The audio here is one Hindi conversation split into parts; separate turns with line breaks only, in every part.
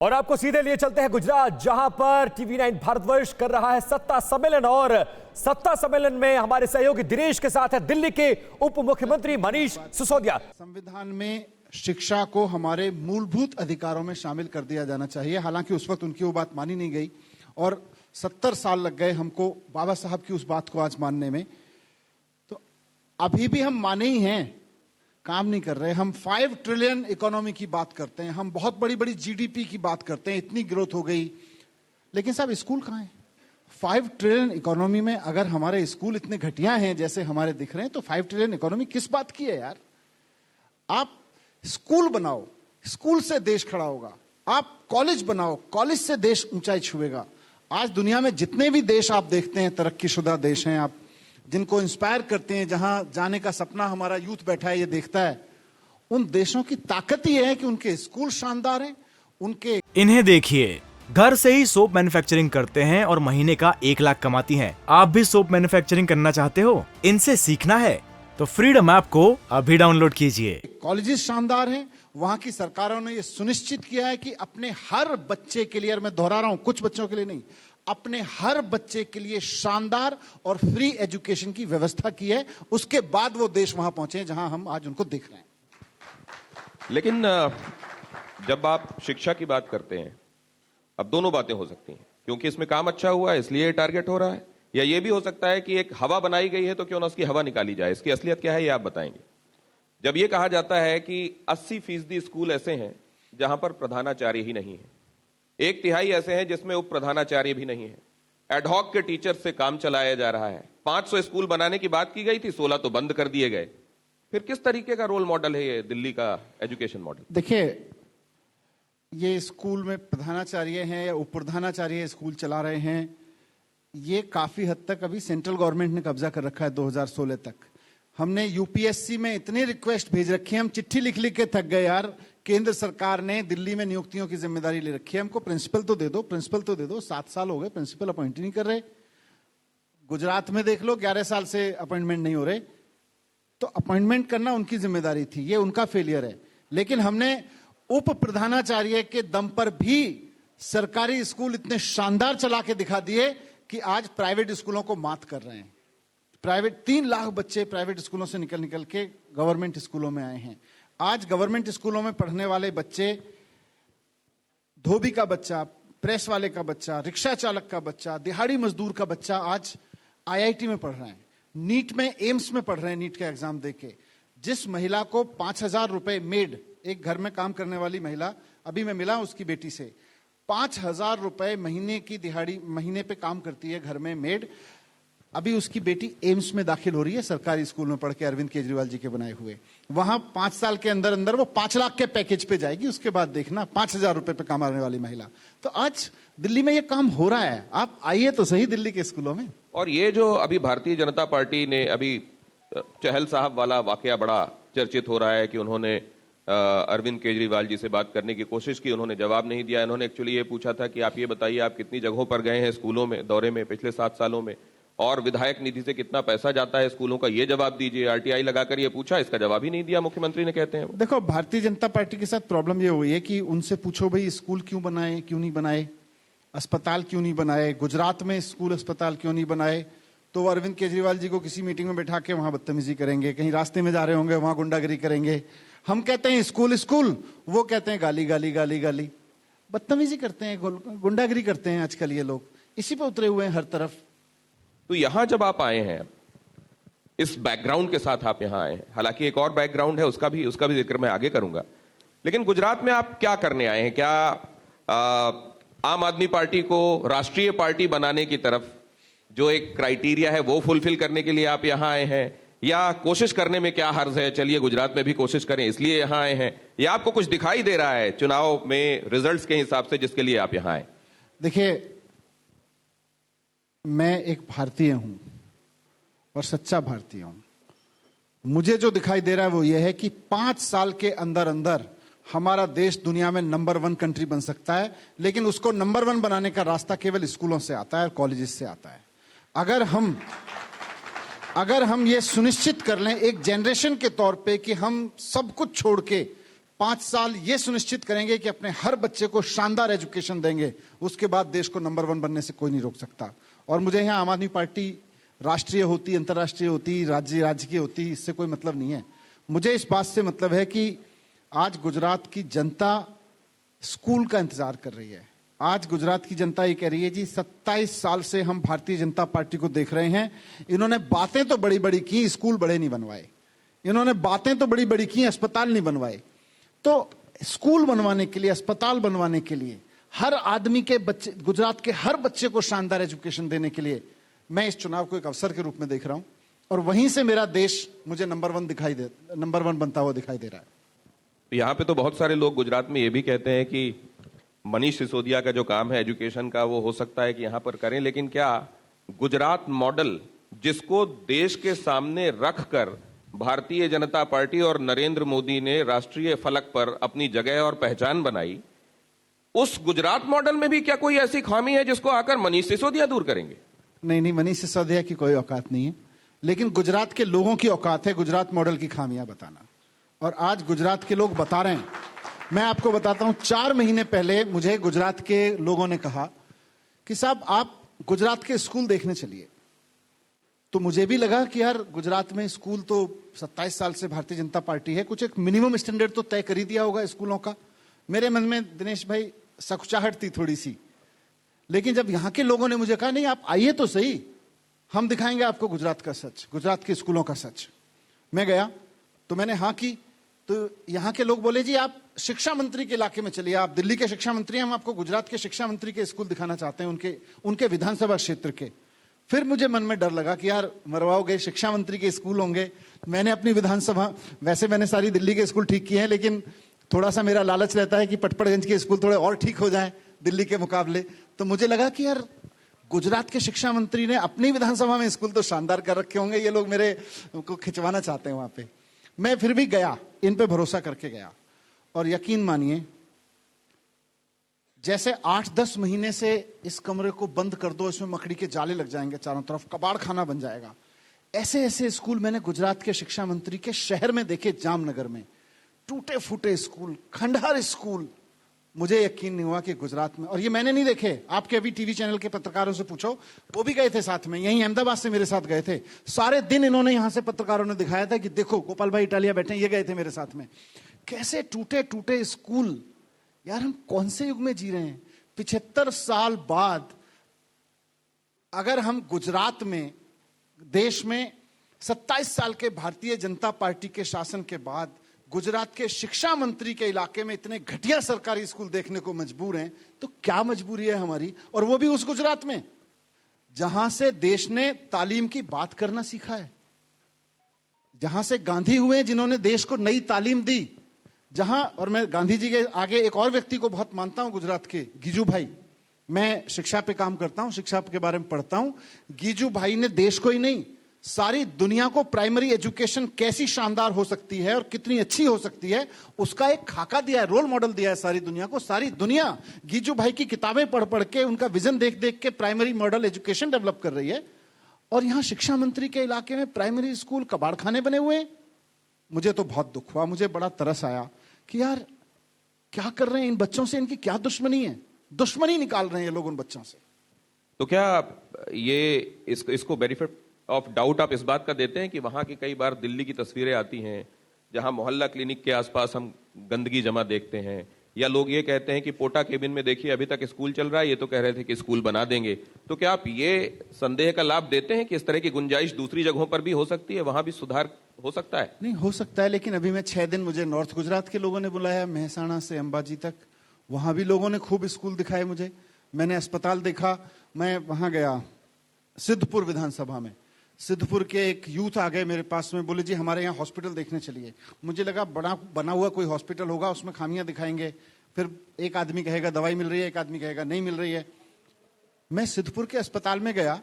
और आपको सीधे लिए चलते हैं गुजरात, जहां पर टीवी9 भारतवर्ष कर रहा है सत्ता सम्मेलन। और सत्ता सम्मेलन में हमारे सहयोगी दिनेश के साथ है दिल्ली के उप मुख्यमंत्री मनीष सिसोदिया।
संविधान में शिक्षा को हमारे मूलभूत अधिकारों में शामिल कर दिया जाना चाहिए। हालांकि उस वक्त उनकी वो बात मानी नहीं गई और 70 साल लग गए हमको बाबा साहब की उस बात को आज मानने में। तो अभी भी हम माने ही हैं, काम नहीं कर रहे। हम 5 ट्रिलियन इकोनॉमी की बात करते हैं, हम बहुत बड़ी बड़ी जीडीपी की बात करते हैं, इतनी ग्रोथ हो गई, लेकिन साहब स्कूल कहाँ है? 5 ट्रिलियन इकोनॉमी में अगर हमारे स्कूल इतने घटिया हैं जैसे हमारे दिख रहे हैं, तो 5 ट्रिलियन इकोनॉमी किस बात की है यार? आप स्कूल बनाओ, स्कूल से देश खड़ा होगा। आप कॉलेज बनाओ, कॉलेज से देश ऊंचाई छुएगा। आज दुनिया में जितने भी देश आप देखते हैं, तरक्कीशुदा देश हैं, आप जिनको इंस्पायर करते हैं, जहां जाने का सपना हमारा यूथ बैठा है ये देखता है, उन देशों की ताकत ही है कि उनके स्कूल शानदार हैं, उनके।
इन्हें देखिए, घर से ही सोप मैन्युफैक्चरिंग करते हैं और महीने का 1 लाख कमाती हैं। आप भी सोप मैन्युफैक्चरिंग करना चाहते हो? इनसे सीखना है तो फ्रीडम ऐप को अभी डाउनलोड कीजिए।
कॉलेजेस शानदार हैं, वहां की सरकारों ने यह सुनिश्चित किया है कि अपने हर बच्चे के लिए, और मैं दोहरा रहा हूं, कुछ बच्चों के लिए नहीं, अपने हर बच्चे के लिए शानदार और फ्री एजुकेशन की व्यवस्था की है। उसके बाद वो देश वहां पहुंचे हैं जहां हम आज उनको देख रहे हैं।
लेकिन जब आप शिक्षा की बात करते हैं, अब दोनों बातें हो सकती हैं, क्योंकि इसमें काम अच्छा हुआ है इसलिए टारगेट हो रहा है, या ये भी हो सकता है कि एक हवा बनाई गई है तो क्यों ना उसकी हवा निकाली जाए। इसकी असलियत क्या है ये आप बताएंगे। जब ये कहा जाता है कि 80% स्कूल ऐसे हैं जहां पर प्रधानाचार्य ही नहीं है, 1/3 ऐसे हैं जिसमें उप प्रधानाचार्य भी नहीं है, एडहॉक के टीचर से काम चलाया जा रहा है। 500 स्कूल बनाने की बात की गई थी, 16 तो बंद कर दिए गए। फिर किस तरीके का रोल मॉडल है ये दिल्ली का एजुकेशन मॉडल?
देखिए, ये स्कूल में प्रधानाचार्य हैं या उप प्रधानाचार्य स्कूल चला रहे हैं, ये काफी हद तक अभी सेंट्रल गवर्नमेंट ने कब्जा कर रखा है 2016 तक। हमने यूपीएससी में इतनी रिक्वेस्ट भेज रखी है, हम चिट्ठी लिख लिख के थक गए यार। केंद्र सरकार ने दिल्ली में नियुक्तियों की जिम्मेदारी ले रखी है, हमको प्रिंसिपल तो दे दो, प्रिंसिपल तो दे दो। 7 साल हो गए प्रिंसिपल अपॉइंट नहीं कर रहे। गुजरात में देख लो, 11 साल से अपॉइंटमेंट नहीं हो रहे। तो अपॉइंटमेंट करना उनकी जिम्मेदारी थी, ये उनका फेलियर है। लेकिन हमने उप प्रधानाचार्य के दम पर भी सरकारी स्कूल इतने शानदार चला के दिखा दिए कि आज प्राइवेट स्कूलों को मात कर रहे हैं। प्राइवेट 3 लाख बच्चे प्राइवेट स्कूलों से निकल निकल के गवर्नमेंट स्कूलों में आए हैं। आज गवर्नमेंट स्कूलों में पढ़ने वाले बच्चे, धोबी का बच्चा, प्रेस वाले का बच्चा, रिक्शा चालक का बच्चा, दिहाड़ी मजदूर का बच्चा आज आईआईटी में पढ़ रहे हैं, नीट में, एम्स में पढ़ रहे हैं, नीट का एग्जाम देके। जिस महिला को 5000 रुपए, मेड, एक घर में काम करने वाली महिला, अभी मैं मिला उसकी बेटी से, 5000 रुपए महीने की दिहाड़ी, महीने पे काम करती है घर में मेड। अभी उसकी बेटी एम्स में दाखिल हो रही है, सरकारी स्कूल में पढ़ के, अरविंद केजरीवाल जी के बनाए हुए। वहां 5 साल के अंदर अंदर वो 5 लाख के पैकेज पे जाएगी। उसके बाद देखना 5000 रुपए पे कमाने वाली महिला। तो आज दिल्ली में ये काम हो रहा है। आप आइए तो सही दिल्ली के स्कूलों में।
और ये जो अभी भारतीय जनता पार्टी ने, अभी चहल साहब वाला वाकया बड़ा चर्चित हो रहा है कि उन्होंने अरविंद केजरीवाल जी से बात करने की कोशिश की, उन्होंने जवाब नहीं दिया। इन्होंने एक्चुअली ये पूछा था कि आप ये बताइए आप कितनी जगहों पर गए हैं स्कूलों में दौरे में पिछले 7 सालों में, और विधायक निधि से कितना पैसा जाता है स्कूलों का, ये जवाब दीजिए। आरटीआई लगाकर ये पूछा, इसका जवाब ही नहीं दिया मुख्यमंत्री ने, कहते हैं।
देखो, भारतीय जनता पार्टी के साथ प्रॉब्लम ये हुई है कि उनसे पूछो भाई स्कूल क्यों बनाए, क्यों नहीं बनाए, अस्पताल क्यों नहीं बनाए, गुजरात में स्कूल अस्पताल क्यों नहीं बनाए, तो वो अरविंद केजरीवाल जी को किसी मीटिंग में बैठा के वहां बदतमीजी करेंगे, कहीं रास्ते में जा रहे होंगे वहां गुंडागिरी करेंगे। हम कहते हैं स्कूल स्कूल, वो कहते हैं गाली गाली गाली गाली। बदतमीजी करते हैं, गुंडागिरी करते हैं आजकल ये लोग, इसी पे उतरे हुए हैं हर तरफ।
तो यहां जब आप आए हैं, इस बैकग्राउंड के साथ आप यहां आए हैं, हालांकि एक और बैकग्राउंड है, उसका भी जिक्र मैं आगे करूंगा, लेकिन गुजरात में आप क्या करने आए हैं? क्या आम आदमी पार्टी को राष्ट्रीय पार्टी बनाने की तरफ जो एक क्राइटेरिया है वो फुलफिल करने के लिए आप यहां आए हैं, या कोशिश करने में क्या हर्ज है, चलिए गुजरात में भी कोशिश करें इसलिए यहां आए हैं, या आपको कुछ दिखाई दे रहा है चुनाव में रिजल्ट्स के हिसाब से जिसके लिए आप यहां आए?
देखिए, मैं एक भारतीय हूं और सच्चा भारतीय हूं। मुझे जो दिखाई दे रहा है वो ये है कि 5 साल के अंदर अंदर हमारा देश दुनिया में नंबर 1 कंट्री बन सकता है, लेकिन उसको नंबर 1 बनाने का रास्ता केवल स्कूलों से आता है और कॉलेजेस से आता है। अगर हम ये सुनिश्चित कर लें एक जनरेशन के तौर पे कि हम सब कुछ छोड़ के 5 साल ये सुनिश्चित करेंगे कि अपने हर बच्चे को शानदार एजुकेशन देंगे, उसके बाद देश को नंबर 1 बनने से कोई नहीं रोक सकता। और मुझे यहाँ आम आदमी पार्टी राष्ट्रीय होती, अंतर्राष्ट्रीय होती, राज्य की होती, इससे कोई मतलब नहीं है। मुझे इस बात से मतलब है कि आज गुजरात की जनता स्कूल का इंतजार कर रही है। आज गुजरात की जनता ये कह रही है जी 27 साल से हम भारतीय जनता पार्टी को देख रहे हैं, इन्होंने बातें तो बड़ी बड़ी की, स्कूल बड़े नहीं बनवाए। इन्होंने बातें तो बड़ी बड़ी की, अस्पताल नहीं बनवाए। तो स्कूल बनवाने के लिए, अस्पताल बनवाने के लिए, हर आदमी के बच्चे, गुजरात के हर बच्चे को शानदार एजुकेशन देने के लिए मैं इस चुनाव को एक अवसर के रूप में देख रहा हूं। और वहीं से मेरा देश मुझे नंबर 1 बनता हुआ दिखाई दे रहा है।
यहाँ पे तो बहुत सारे लोग गुजरात में ये भी कहते हैं कि मनीष सिसोदिया का जो काम है एजुकेशन का, वो हो सकता है कि यहाँ पर करें, लेकिन क्या गुजरात मॉडल जिसको देश के सामने रखकर भारतीय जनता पार्टी और नरेंद्र मोदी ने राष्ट्रीय फलक पर अपनी जगह और पहचान बनाई, उस गुजरात मॉडल में भी क्या कोई ऐसी खामी है जिसको आकर मनीष सिसोदिया दूर करेंगे?
नहीं, मनीष सिसोदिया की कोई औकात नहीं है, लेकिन गुजरात के लोगों की औकात है गुजरात मॉडल की खामियां बताना। और आज गुजरात के लोग बता रहे हैं। मैं आपको बताता हूं, 4 महीने पहले मुझे गुजरात के लोगों ने कहा कि साहब आप गुजरात के स्कूल देखने चलिए। तो मुझे भी लगा कि यार गुजरात में स्कूल तो 27 साल से भारतीय जनता पार्टी है, कुछ एक मिनिमम स्टैंडर्ड तो तय कर ही दिया होगा स्कूलों का। मेरे मन में दिनेश भाई सकुचाहट थी थोड़ी सी, लेकिन जब यहां के लोगों ने मुझे कहा नहीं आप आइए तो सही, हम दिखाएंगे आपको गुजरात का सच, गुजरात के स्कूलों का सच। मैं गया तो मैंने हाँ की, तो यहां के लोग बोले जी आप शिक्षा मंत्री के इलाके में चलिए, आप दिल्ली के शिक्षा मंत्री हैं, हम आपको गुजरात के शिक्षा मंत्री के स्कूल दिखाना चाहते हैं, उनके विधानसभा क्षेत्र के। फिर मुझे मन में डर लगा कि यार मरवाओगे, शिक्षा मंत्री के स्कूल होंगे, मैंने अपनी विधानसभा, वैसे मैंने सारी दिल्ली के स्कूल ठीक किए हैं, लेकिन थोड़ा सा मेरा लालच रहता है कि पटपड़गंज के स्कूल थोड़े और ठीक हो जाएं दिल्ली के मुकाबले। तो मुझे लगा कि यार गुजरात के शिक्षा मंत्री ने अपनी विधानसभा में स्कूल तो शानदार कर रखे होंगे, ये लोग मेरे को खिंचवाना चाहते हैं वहां पे। मैं फिर भी गया, इन पे भरोसा करके गया, और यकीन मानिए जैसे 8-10 महीने से इस कमरे को बंद कर दो, इसमें मकड़ी के जाले लग जाएंगे चारों तरफ, कबाड़ खाना बन जाएगा, ऐसे ऐसे स्कूल मैंने गुजरात के शिक्षा मंत्री के शहर में देखे, जामनगर में। टूटे फूटे स्कूल, खंडहर स्कूल। मुझे यकीन नहीं हुआ कि गुजरात में, और ये मैंने नहीं देखे, आपके अभी टीवी चैनल के पत्रकारों से पूछो, वो भी गए थे साथ में, यहीं अहमदाबाद से मेरे साथ गए थे। सारे दिन इन्होंने यहां से पत्रकारों ने दिखाया था कि देखो गोपाल भाई इटालिया बैठे, ये गए थे मेरे साथ में। कैसे टूटे टूटे स्कूल। यार हम कौन से युग में जी रहे हैं? 75 साल बाद अगर हम गुजरात में, देश में 27 साल के भारतीय जनता पार्टी के शासन के बाद गुजरात के शिक्षा मंत्री के इलाके में इतने घटिया सरकारी स्कूल देखने को मजबूर हैं, तो क्या मजबूरी है हमारी? और वो भी उस गुजरात में जहां से देश ने तालीम की बात करना सीखा है, जहां से गांधी हुए जिन्होंने देश को नई तालीम दी, जहां, और मैं गांधी जी के आगे एक और व्यक्ति को बहुत मानता हूं गुजरात के, गीजू भाई। मैं शिक्षा पे काम करता हूं, शिक्षा के बारे में पढ़ता हूं। गीजू भाई ने देश को ही नहीं, सारी दुनिया को प्राइमरी एजुकेशन कैसी शानदार हो सकती है और कितनी अच्छी हो सकती है, उसका एक खाका दिया है, रोल मॉडल दिया है सारी दुनिया को। सारी दुनिया गीजू भाई की किताबें पढ़ पढ़ के, उनका विजन देख देख के प्राइमरी मॉडल एजुकेशन डेवलप कर रही है। और यहां शिक्षा मंत्री के इलाके में प्राइमरी स्कूल कबाड़ खाने बने हुए हैं। मुझे तो बहुत दुख हुआ, मुझे बड़ा तरस आया कि यार क्या कर रहे हैं इन बच्चों से, इनकी क्या दुश्मनी है? दुश्मनी निकाल रहे हैं ये लोग उन बच्चों से।
तो क्या ये इसको बेनिफिट ऑफ डाउट आप इस बात का देते हैं कि वहां की कई बार दिल्ली की तस्वीरें आती हैं जहां मोहल्ला क्लिनिक के आसपास हम गंदगी जमा देखते हैं, या लोग ये कहते हैं कि पोटा केबिन में देखिए अभी तक स्कूल चल रहा है, ये तो कह रहे थे कि स्कूल बना देंगे। तो क्या आप ये संदेह का लाभ देते हैं कि इस तरह की गुंजाइश दूसरी जगहों पर भी हो सकती है, वहां भी सुधार हो सकता है?
नहीं हो सकता है, लेकिन अभी मैं 6 दिन, मुझे नॉर्थ गुजरात के लोगों ने बुलाया, मेहसाणा से अंबाजी तक, वहां भी लोगों ने खूब स्कूल दिखाए मुझे, मैंने अस्पताल देखा। मैं वहां गया सिद्धपुर विधानसभा में, सिद्धपुर के एक यूथ आ गए मेरे पास में, बोले जी हमारे यहाँ हॉस्पिटल देखने चलिए। मुझे लगा बड़ा बना हुआ कोई हॉस्पिटल होगा, उसमें खामियां दिखाएंगे, फिर एक आदमी कहेगा दवाई मिल रही है, एक आदमी कहेगा नहीं मिल रही है। मैं सिद्धपुर के अस्पताल में गया,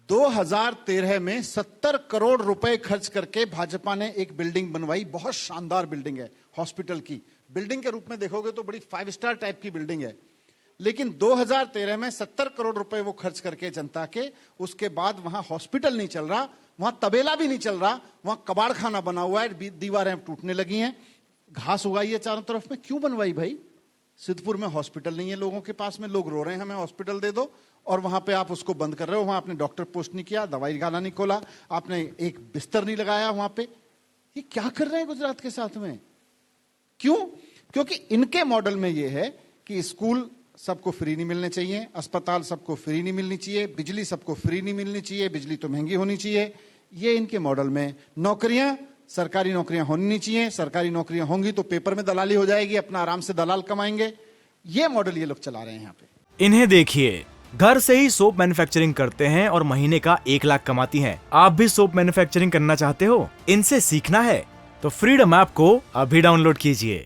2013 में 70 करोड़ रुपए खर्च करके भाजपा ने एक बिल्डिंग बनवाई, बहुत शानदार बिल्डिंग है, हॉस्पिटल की बिल्डिंग के रूप में देखोगे तो बड़ी 5 स्टार टाइप की बिल्डिंग है। लेकिन 2013 में 70 करोड़ रुपए वो खर्च करके जनता के, उसके बाद वहां हॉस्पिटल नहीं चल रहा, वहां तबेला भी नहीं चल रहा, वहां कबाड़ खाना बना हुआ है, दीवारें टूटने लगी हैं, घास उगाई है चारों तरफ में, क्यों बनवाई भाई? सिद्धपुर में हॉस्पिटल नहीं है लोगों के पास में, लोग रो रहे हैं हमें हॉस्पिटल दे दो, और वहां पे आप उसको बंद कर रहे हो। वहां आपने डॉक्टर पोस्ट नहीं किया, दवाई खाना नहीं खोला, आपने एक बिस्तर नहीं लगाया वहां पे। ये क्या कर रहे हैं गुजरात के साथ में? क्यों? क्योंकि इनके मॉडल में ये है कि स्कूल सबको फ्री नहीं मिलने चाहिए, अस्पताल सबको फ्री नहीं मिलनी चाहिए, बिजली सबको फ्री नहीं मिलनी चाहिए, बिजली तो महंगी होनी चाहिए। ये इनके मॉडल में। नौकरियां, सरकारी नौकरियां होनी नहीं चाहिए, सरकारी नौकरियां होंगी तो पेपर में दलाली हो जाएगी, अपना आराम से दलाल कमाएंगे। ये मॉडल ये लोग चला रहे हैं यहाँ पे।
इन्हें देखिए, घर से ही सोप मैन्युफैक्चरिंग करते हैं और महीने का 1 लाख कमाती हैं। आप भी सोप मैन्युफैक्चरिंग करना चाहते हो? इनसे सीखना है तो फ्रीडम ऐप को अभी डाउनलोड कीजिए।